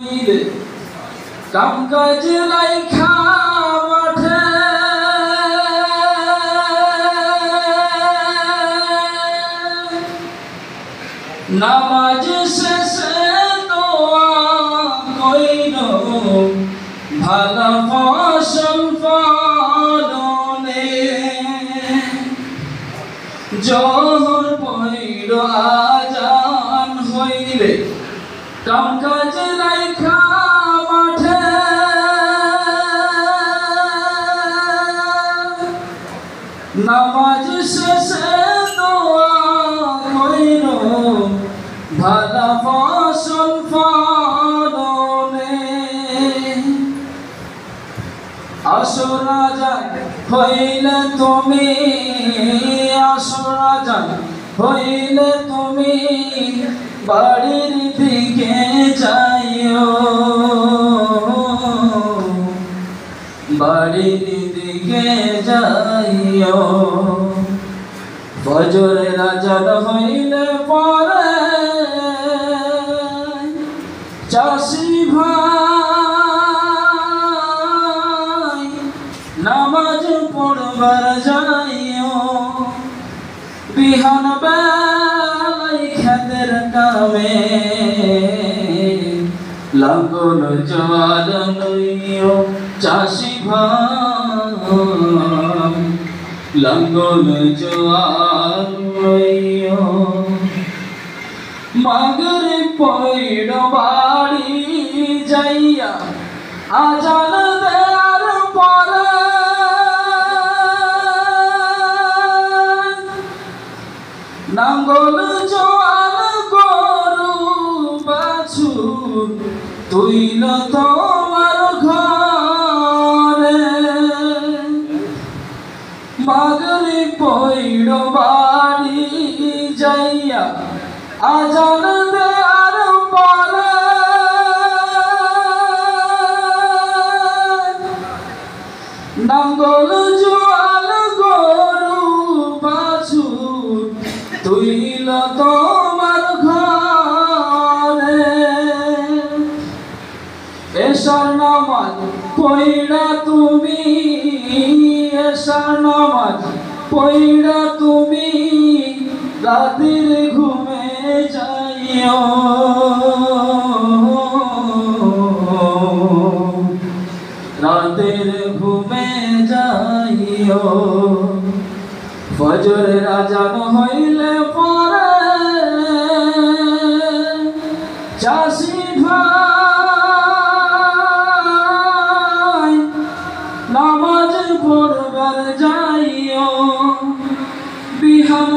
কাম কাজ রাইখা মাঠে নামাজ শেষে দোয়া কইর ভালো ফসল ফলনে জোহর পইর আজান হইলে কাম কাজ রাইখা মাঠে নামাজ শেষে দোয়া কইর ভালো ফসল ফলনে আসরা যায় হইলে তুমি আসরা যায় হইলে তুমি বাড়ির দিকে যাইও বাড়ির দিকে যাইও ফজরের আজান হইলে পরে চাষি ভাই নামাজ পড়বার যাইও বিহান বেলায় খেতের কামে লাঙ্গল জোয়াল লইও চাষি ভাই লাঙ্গল জোয়াল লইও মাগরে পইড় বাড়ি যাইয়া আজান দেয়ার পরে নাঙ্গল জোয়াল গরু বাছুর তুইল তোমার ঘরে মাগরে পইড় বাড়ি যাইয়া আজান দেয়ার পরে নাঙ্গল জোয়াল গরু বাছুর তুইল তোমার ঘরে এশার নামাজ পইড়া তুমি এশার নামাজ পইড়া তুমি রাতের ঘুমে যাইও রাতের ঘুমে যাইও ফজরের আজান হইলে পরে চাষি ভাই নামাজ পড়বার যাইও বিহান